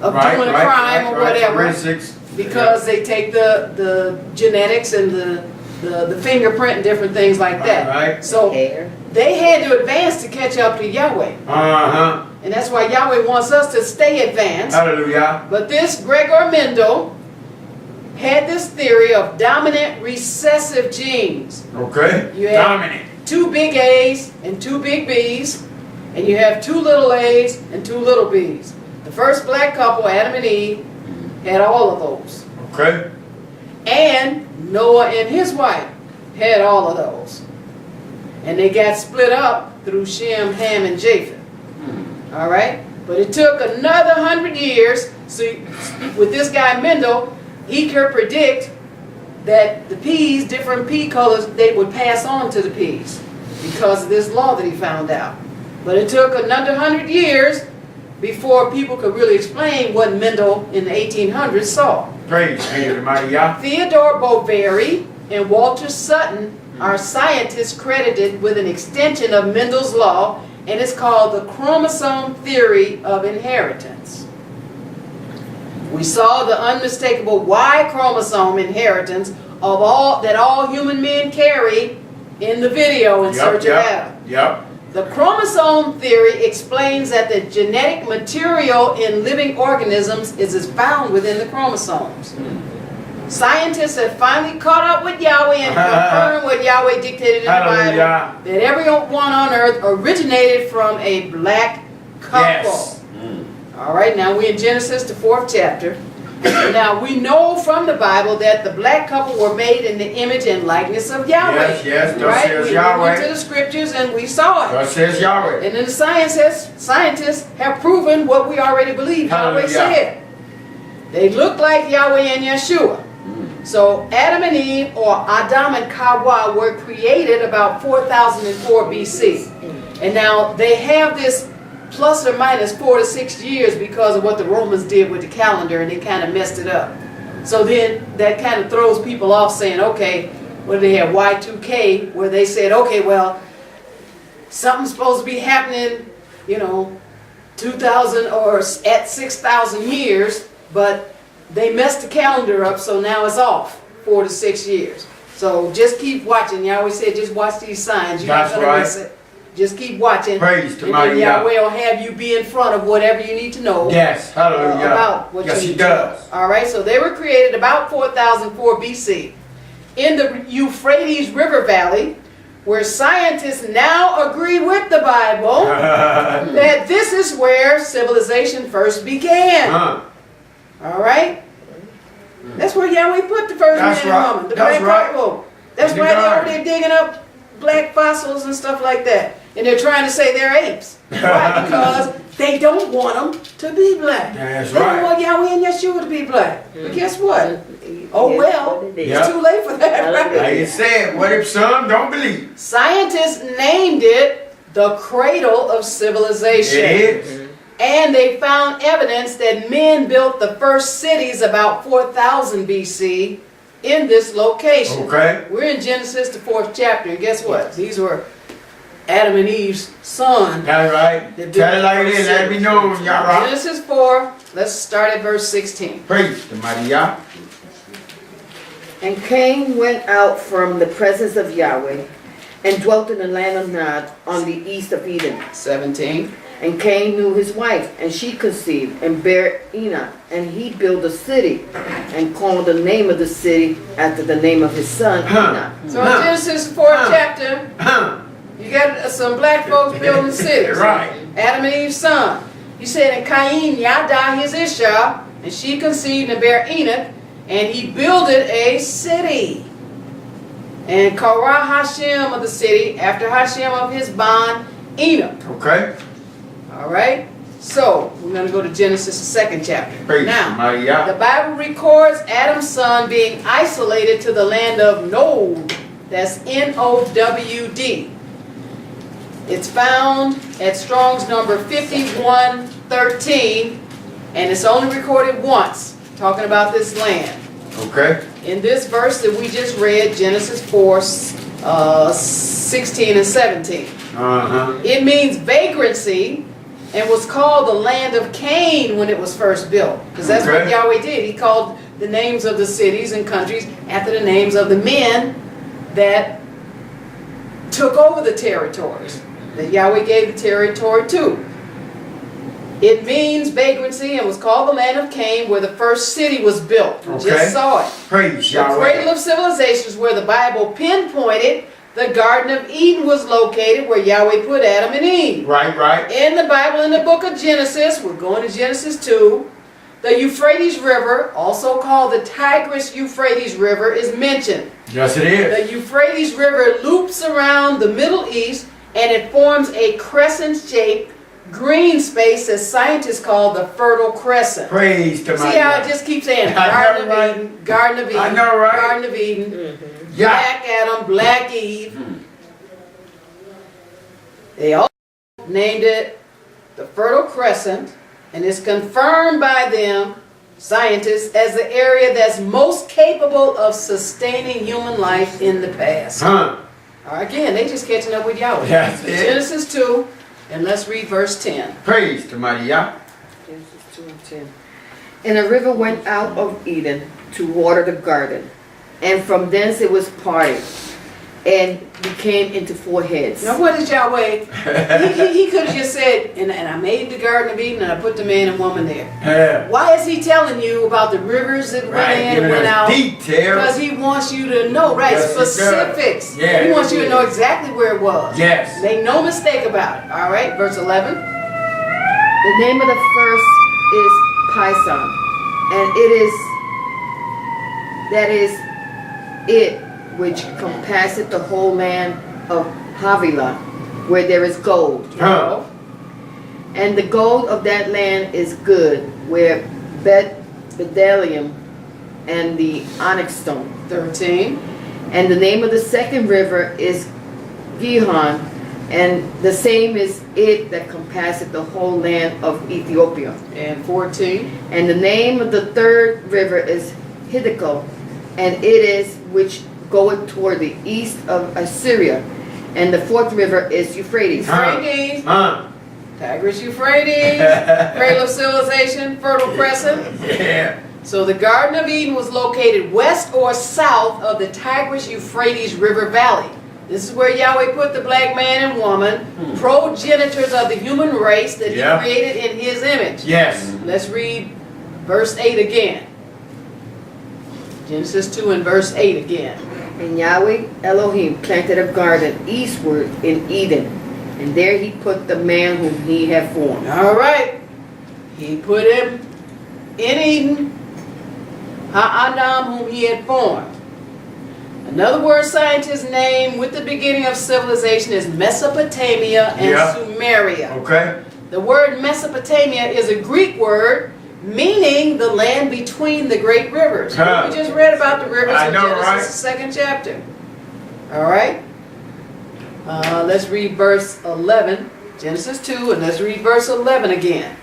of doing a crime or whatever, Forensics. because they take the genetics and the fingerprint and different things like that. Right. So Hair. they had to advance to catch up to Yahweh. And that's why Yahweh wants us to stay advanced. Hallelujah. But this Gregor Mendel had this theory of dominant recessive genes. Okay. You have Dominant. 2 big A's and 2 big B's, and you have 2 little A's and 2 little B's. The first black couple, Adam and Eve, had all of those. Okay. And Noah and his wife had all of those. And they got split up through Shem, Ham, and Japheth. All right? But it took another 100 years. So with this guy Mendel, he could predict that the peas, different pea colors, they would pass on to the peas because of this law that he found out. But it took another 100 years before people could really explain what Mendel in the 1800s saw. Praise the mighty Yah. Theodore Boveri and Walter Sutton are scientists credited with an extension of Mendel's law, and it's called the chromosome theory of inheritance. We saw the unmistakable Y chromosome inheritance of all human men carry in the video In Search of Adam. Yep. The chromosome theory explains that the genetic material in living organisms is found within the chromosomes. Scientists have finally caught up with Yahweh and confirmed what Yahweh dictated in the Bible, that everyone on earth originated from a black couple. Yes. All right, now we're in Genesis, the 4th chapter. Now we know from the Bible that the black couple were made in the image and likeness of Yahweh. Yes, yes, thus right? says We Yahweh. went to the scriptures and we saw it. Thus says Yahweh. And then the scientists have proven what we already believe Yahweh said. They look like Yahweh and Yahshua. So Adam and Eve, or Adam and Kawa, were created about 4004 BC. And now they have this plus or minus 4 to 6 years because of what the Romans did with the calendar, and they kind of messed it up. So then that kind of throws people off saying, okay, what do they have, Y2K, where they said, okay, well, something's supposed to be happening, 2,000 or at 6,000 years, but they messed the calendar up, so now it's off 4 to 6 years. So just keep watching. Yahweh said, just watch these signs. You're not going to miss it. Just keep watching. Praise to and mighty then Yahweh will have you be in front of whatever you need to know. Yes, hallelujah. About what yes, you he need to know. does. All right, so they were created about 4004 BC in the Euphrates River Valley, where scientists now agree with the Bible that this is where civilization first began. All right? That's where Yahweh put the first man and woman, the black couple. That's why they're over there digging up black fossils and stuff like that. And they're trying to say they're apes. Why? Because they don't want them to be black. That's They don't right. want Yahweh and Yahshua to be black. But guess what? Oh Yes, well, what it is. Yeah. it's too late for that, Like right? it said, what if some don't believe? Scientists named it the cradle of civilization. It is. And they found evidence that men built the first cities about 4000 BC in this location. Okay. We're in Genesis, the 4th chapter, and guess what? These were Adam and Eve's sons. That's right. They built Tell it the like it first is. Let city. me know, y'all rock. Genesis 4, let's start at verse 16. Praise the mighty Yah. And Cain went out from the presence of Yahweh and dwelt in the land of Nod on the east of Eden. 17. And Cain knew his wife, and she conceived and bare Enoch. And he built a city and called the name of the city after the name of his son Enoch. So in Genesis 4th chapter, you got some black folks building cities. Right. Adam and Eve's son. You said, and Cain yada his Iyshshah, and she conceived and bare Enoch, and he builded a city. And Korah Hashem of the city, after Hashem of his bond, Enoch. Okay. All right? So, we're going to go to Genesis, the 2nd chapter. Praise the Now, mighty Yah. the Bible records Adam's son being isolated to the land of Nod. That's Nowd. It's found at Strong's number 5113, and it's only recorded once, talking about this land. Okay. In this verse that we just read, Genesis 4, 16 and 17. Uh-huh. It means vagrancy and was called the land of Cain when it was first built. Because that's what Okay. Yahweh did. He called the names of the cities and countries after the names of the men that took over the territories that Yahweh gave the territory to. It means vagrancy and was called the land of Cain, where the first city was built. We Okay. just saw it. Praise The cradle Yahweh. of civilizations, where the Bible pinpointed the Garden of Eden was located, where Yahweh put Adam and Eve. Right, right. In the Bible, in the book of Genesis, we're going to Genesis 2, the Euphrates River, also called the Tigris-Euphrates River, is mentioned. Yes, it is. The Euphrates River loops around the Middle East, and it forms a crescent-shaped green space that scientists call the Fertile Crescent. Praise the See mighty how Yah. it just keeps saying I know, Garden of right? Eden, Garden of Eden, I know, right? Garden of Eden, Yeah. Black Adam, Black Eve. They all named it the Fertile Crescent, and it's confirmed by them, scientists, as the area that's most capable of sustaining human life in the past. Huh. Again, they just catching up with Yahweh. That's it. Genesis 2, and let's read verse 10. Praise the mighty Yah. Genesis 2 and 10. And a river went out of Eden to water the garden, and from thence it was parted, and became into 4 heads. Now what is Yahweh? He could have just said, and I made the Garden of Eden and I put the man and woman there. Yeah. Why is he telling you about the rivers that went Right. in and Giving went us out? details. Because he wants you to know, right, Yes, he does. specifics. Yeah, He wants you to he know does. exactly where it was. Yes. Make no mistake about it. All right, verse 11. The name of the first is Pison, and that is it which compasseth the whole land of Havilah, where there is gold. Huh. And the gold of that land is good, where Bdellium and the onyx stone. 13. And the name of the second river is Gihon, and the same is it that compasseth the whole land of Ethiopia. And 14. And the name of the third river is Hiddekel, and it is which goeth toward the east of Assyria. And the fourth river is Euphrates. Euphrates. Huh. Tigris Euphrates. Cradle of civilization. Fertile Crescent. Yeah. So the Garden of Eden was located west or south of the Tigris-Euphrates River Valley. This is where Yahweh put the black man and woman, progenitors of the human race that he Yeah. created in his image. Yes. Let's read verse 8 again. Genesis 2 and verse 8 again. And Yahweh Elohim planted a garden eastward in Eden, and there he put the man whom he had formed. All right. He put him in Eden, Ha'adam whom he had formed. Another word scientists name with the beginning of civilization is Mesopotamia and Yeah. Sumeria. Okay. The word Mesopotamia is a Greek word meaning the land between the great rivers. Huh. We just read about the rivers I in know, Genesis, right? the 2nd chapter. All right. Let's read verse 11, Genesis 2, and let's read verse 11 again.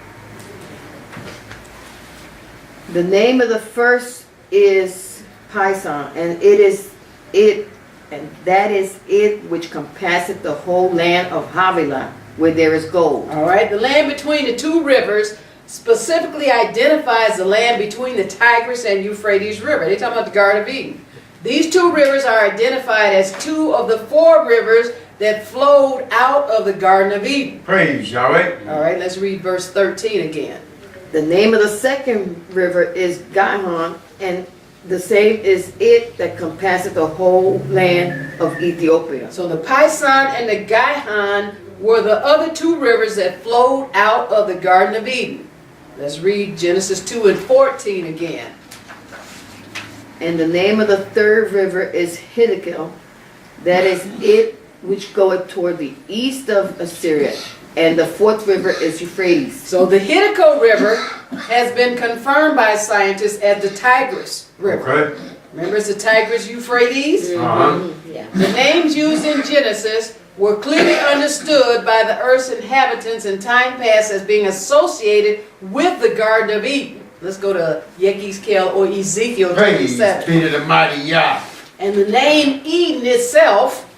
The name of the first is Pison, and it is it, and that is it which compasseth the whole land of Havilah, where there is gold. All right, the land between the two rivers specifically identifies the land between the Tigris and Euphrates River. They're talking about the Garden of Eden. These two rivers are identified as two of the 4 rivers that flowed out of the Garden of Eden. Praise Yahweh. All right, let's read verse 13 again. The name of the second river is Gihon, and the same is it that compasseth the whole land of Ethiopia. So the Pison and the Gihon were the other 2 rivers that flowed out of the Garden of Eden. Let's read Genesis 2 and 14 again. And the name of the third river is Hiddekel, that is it which goeth toward the east of Assyria. And the fourth river is Euphrates. So the Hiddekel River has been confirmed by scientists as the Tigris River. Okay. Remember, it's the Tigris Euphrates? Uh-huh. Yeah. The names used in Genesis were clearly understood by the earth's inhabitants in time past as being associated with the Garden of Eden. Let's go to Yahshua or Ezekiel Praise 27. be to the mighty Yah. And the name Eden itself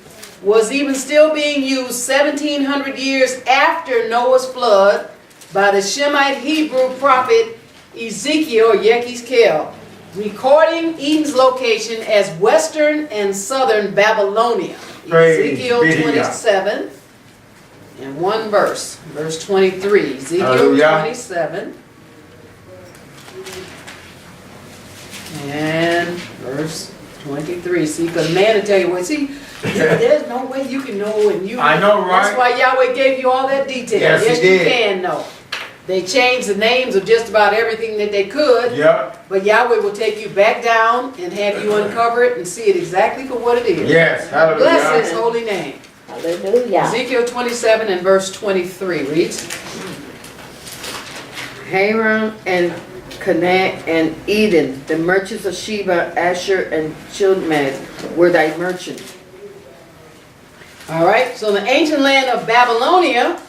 was even still being used 1700 years after Noah's flood by the Shemite Hebrew prophet Ezekiel, Yahshua, recording Eden's location as western and southern Babylonia. Praise Ezekiel be to Yah. 27 and 1 verse, verse 23. Ezekiel Hallelujah. 27 and verse 23. See, because man will tell you, well, see, there's no way you can know, and you. I know, right? That's why Yahweh gave you all that detail. Yes, He you did. can know. They changed the names of just about everything that they could, Yep. but Yahweh will take you back down and have you uncover it and see it exactly for what it is. Yes. Bless Hallelujah. His holy name. Hallelujah. Ezekiel 27 and verse 23 reads, Haran and Canaan and Eden, the merchants of Sheba, Asher, and Chilmad were thy merchants. all right, so the ancient land of Babylonia.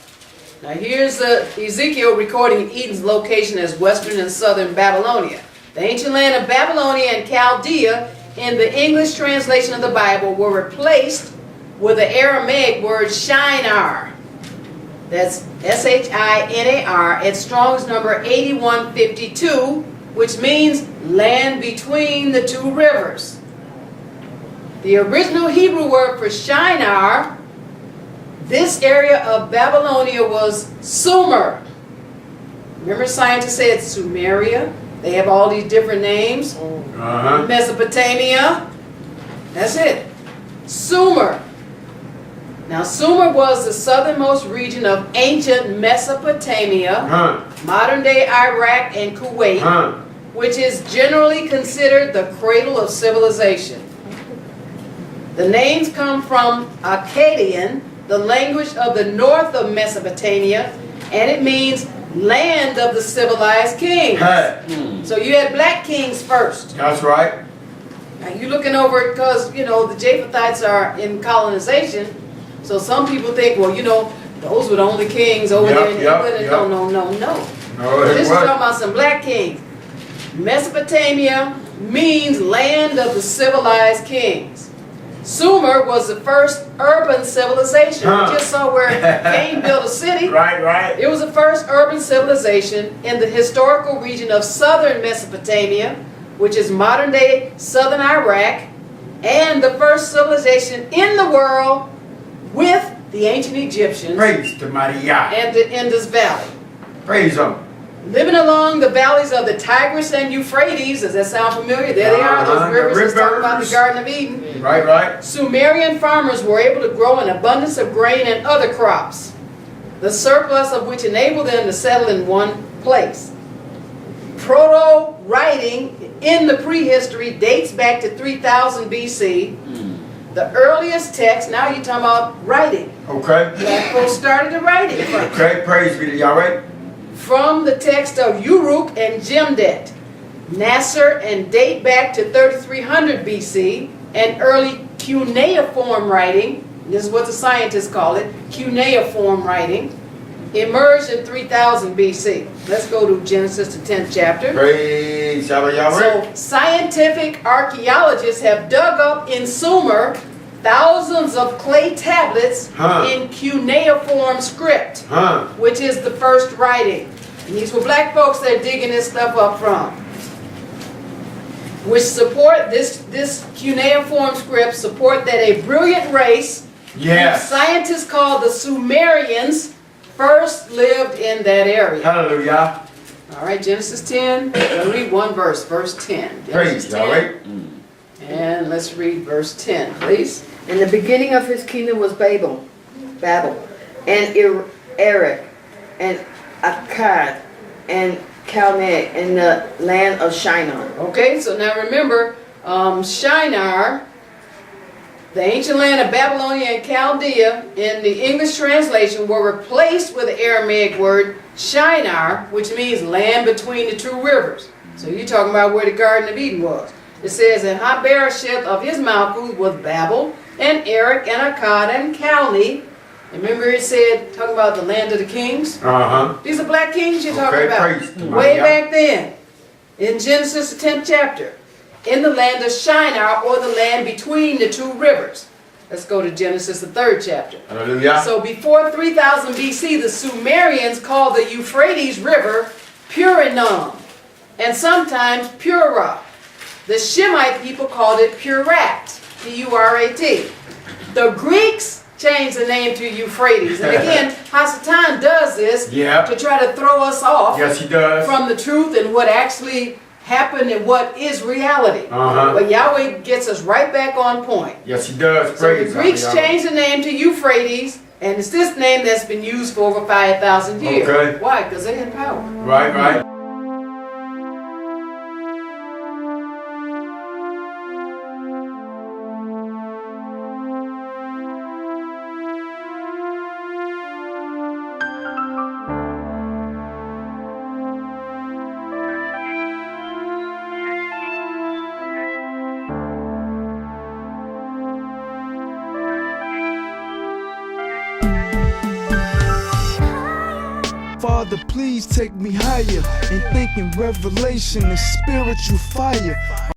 Now here's Ezekiel recording Eden's location as western and southern Babylonia. The ancient land of Babylonia and Chaldea in the English translation of the Bible were replaced with the Aramaic word Shinar. That's S-H-I-N-A-R at Strong's number 8152, which means land between the 2 rivers. The original Hebrew word for Shinar, this area of Babylonia, was Sumer. Remember scientists said Sumeria? They have all these different names. Uh-huh. Mesopotamia. That's it. Sumer. Now Sumer was the southernmost region of ancient Mesopotamia, Huh. modern day Iraq and Kuwait, Huh. which is generally considered the cradle of civilization. The names come from Akkadian, the language of the north of Mesopotamia, and it means land of the civilized kings. Hey. So you had black kings first. That's right. Now you're looking over it because, you know, the Japhethites are in colonization. So some people think, well, you know, those were the only kings over there in England. And no. No, This it is talking was. about some black kings. Mesopotamia means land of the civilized kings. Sumer was the first urban civilization. Huh. We just saw where Cain built a city. Right, right. It was the first urban civilization in the historical region of southern Mesopotamia, which is modern-day southern Iraq, and the first civilization in the world with the ancient Egyptians Praise the mighty Yah. and the Indus Valley. Praise Him. Living along the valleys of the Tigris and Euphrates, does that sound familiar? There they are, Uh-huh, those rivers. the Let's talk about the rivers. Garden of Eden. Right, right. Sumerian farmers were able to grow an abundance of grain and other crops, the surplus of which enabled them to settle in one place. Proto writing in the prehistory dates back to 3000 BC. The earliest text, now you're talking about writing. Okay. Black folks started to write it first. Okay, praise be to Yahweh. From the text of Uruk and Jemdet, Nasser, and date back to 3300 BC, and early cuneiform writing, this is what the scientists call it, cuneiform writing, emerged in 3000 BC. Let's go to Genesis, the 10th chapter. Praise Yahweh. So, scientific archaeologists have dug up in Sumer thousands of clay tablets in cuneiform script, which is the first writing. And these were black folks that are digging this stuff up from. Which support this cuneiform script, support that a brilliant race, Yes. scientists call the Sumerians, first lived in that area. Hallelujah. All right, Genesis 10. We'll read one verse, verse 10. Praise Genesis Yahweh. 10. And let's read verse 10, please. In the beginning of his kingdom was Babel, and Erech, and Akkad, and Calneh, in the land of Shinar. Okay, so now remember, Shinar, the ancient land of Babylonia and Chaldea, in the English translation, were replaced with the Aramaic word Shinar, which means land between the two rivers. So you're talking about where the Garden of Eden was. It says, and Haberesheth of his Malkuth was Babel, and Erech, and Akkad, and Calneh. Remember it said, talking about the land of the kings? These are black kings you're talking about. Way back then, in Genesis, the 10th chapter, in the land of Shinar, or the land between the two rivers. Let's go to Genesis, the 3rd chapter. Hallelujah. So before 3000 BC, the Sumerians called the Euphrates River Purinum, and sometimes Purah. The Shemite people called it Purat, P-U-R-A-T. The Greeks changed the name to Euphrates. And again, Hasatan does this to try to throw us off Yes, he does. from the truth and what actually happened and what is reality. But Yahweh gets us right back on point. Yes, he does. So Praise the Greeks Yahweh. changed the name to Euphrates, and it's this name that's been used for over 5,000 years. Okay. Why? Because they had power. Right, right. Father, please take me higher in thinking revelation and spiritual fire.